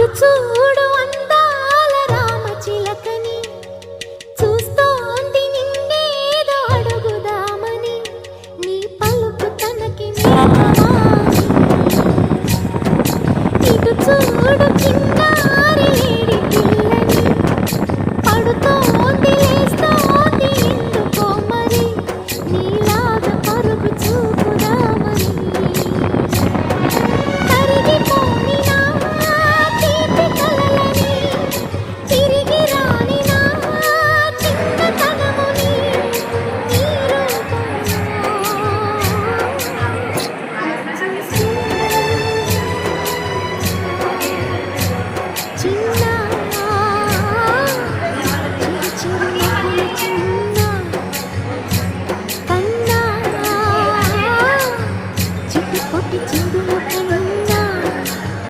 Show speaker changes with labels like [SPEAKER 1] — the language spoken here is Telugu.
[SPEAKER 1] అటు చూడు అందాల రామచిలకని, చూస్తోంది నిన్నేదో అడుగుదామని, నీ పలుకు తనకి ఇటు చూడు చిన్నారి లేడి పిల్ల,